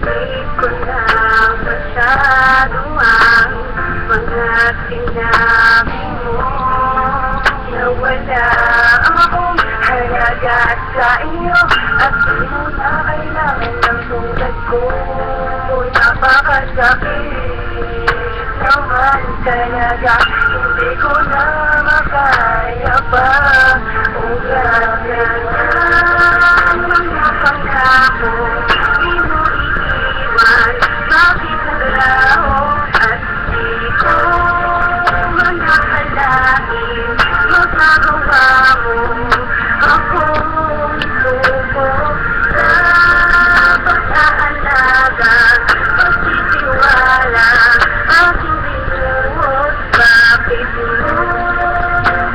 Narinig ko na masyado ang mga sinabi mo na wala akong halaga sa iyo at di mo na kailangan ng tulad ko. Napakasakit naman talaga, hindi ko na makaya pa. Grabe ang mga pangako, di mo iiwan, bakit naglaho at di ko manakalain magagawa mo akong isuko sa pag-aalaga, pagtitiwala, aking binuhos. Bakit mo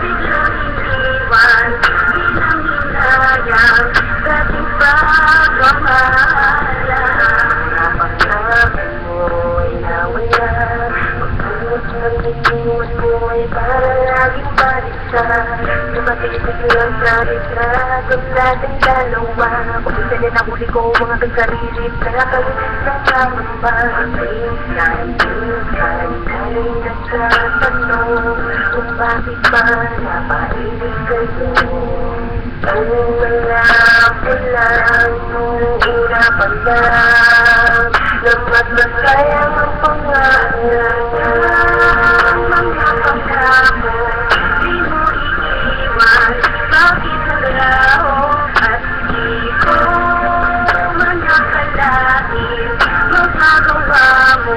biglang iniwan, hinang-hinayang dating pagmamahalan? Napagsabi mo'y nawala, pagbuhos ng iniwan mo'y para laging balisa. Dumating biglang sa retrato nating dalawa, kung sila na huli ko mga kagsarili, kaya kayo nagkakamba. Minsan ay nagtatanong kung bakit ba napailig kayo. Ang alam ko lang nung una pa lang na mas masayang ang pangalan. Mga pangako, di mo iiwan, bakit naglaho at di ko manakalain magagawa mo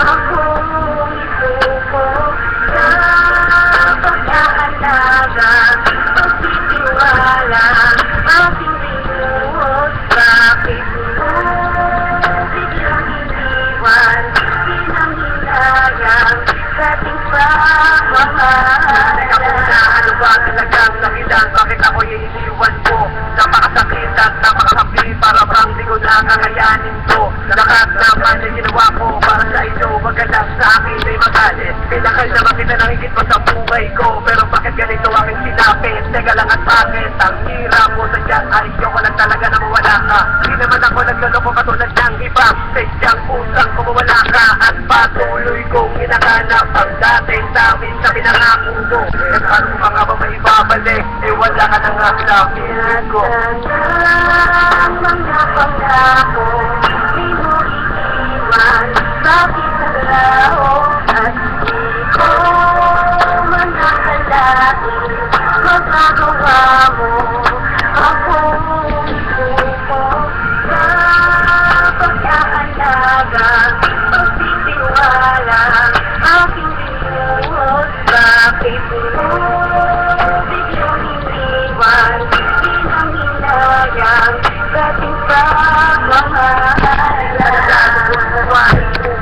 akong isuko sa pag-aalaga, pagtitiwala, aking binuhos. Bakit mo biglang iniwan, hinang-hinayang dating pagmamahalan? Ano ba talagang nakilang, bakit ako'y iniwan mo? Napakasakit at napakasakit, para bang di ko nakakayanin to. Lahat naman yung ginawa ko para sa inyo, magalang sa akin may magalit. Pinakal na makita ng higit pa sa buhay ko, pero bakit ganito aking sinapit? Teka lang at bakit ang hirap mo sadya? Ayoko lang talaga na mawala ka. Di naman ako nagloloko katulad ng iba, sadyang usang kumawala ka at patuloy kong hinahanap ang dating tamis sa pinangako mo. E paano mo nga ba maibabalik? E wala ka na nga sa pilit ko. Mga pangako, di mo iiwan, bakit naglaho at di ko manakalain magagawa mo akong isuko sa pag-aalaga, pagtitiwala, aking binuhos. Bakit mo biglang iniwan, hinang-hinayang dating pagmamahalan?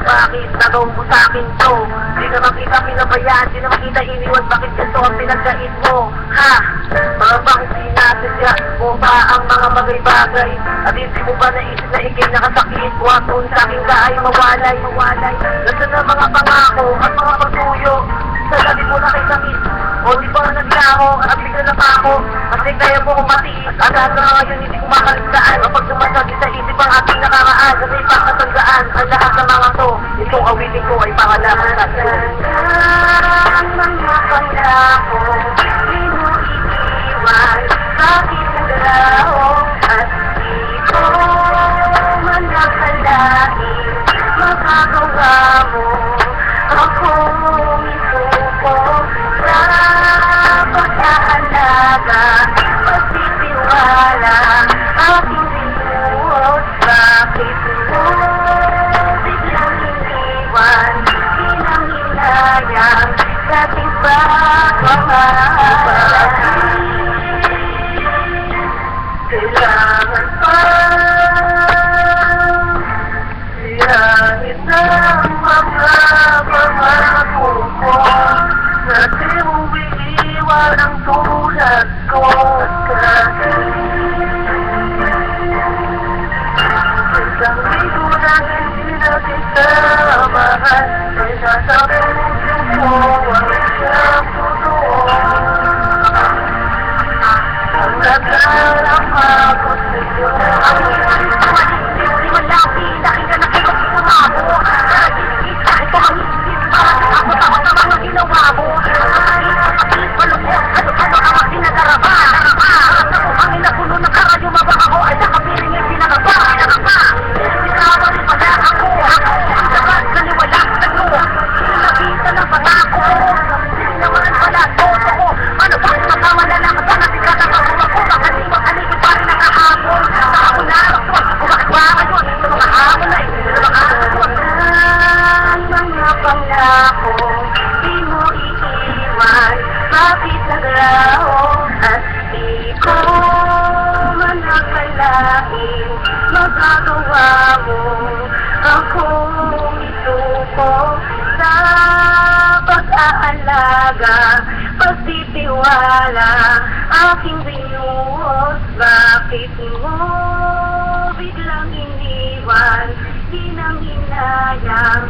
Bakit nagawa mo sa'kin to? Di naman kita pinabayaan, di naman kita iniwan, bakit ganito ang pinagkait mo? Ha? Parang sinasadya mo ba ang mga bagay-bagay? At hindi mo ba naisip na ikay nakasakit? Huwag kung sa'kin ka ay mawalay. Nasaan na mga pangako at mga pagtuyo? Sa labi mo na kay sakit, o di ba naglaho at bigla na pa ako? Kasi kaya mo kong matiis, agad na ngayon hindi ko makalimutan. Kapag sumasabi sa isip ang ating nakaraan, kasi ipakatandaan ang lahat ng mga to. Itong awitin ko ay pangalaman sa iyo. Ang mga pangako, di mo iiwan, bakit naglaho at di ko manakalain magagawa mo akong isuko sa pag-aalaga, pagtitiwala, aking binuhos. Bakit mo biglang iniwan, hinang-hinayang dating pagmamahalan? Kailangan pa siyahin ng mga pangako ko na di mo iiwan ang tulad ko. Isang linggo na hindi natin samahan, ay nasa puso mo ang siyang totoo. Ang nagdarama ko sa'yo, ang hindi mo lang Bakit nagraho at di ko man akalain magagawa mo akong isuko sa pag-aalaga, pagtitiwala aking binuhos. Bakit mo biglang iniwan? Di nang hinayang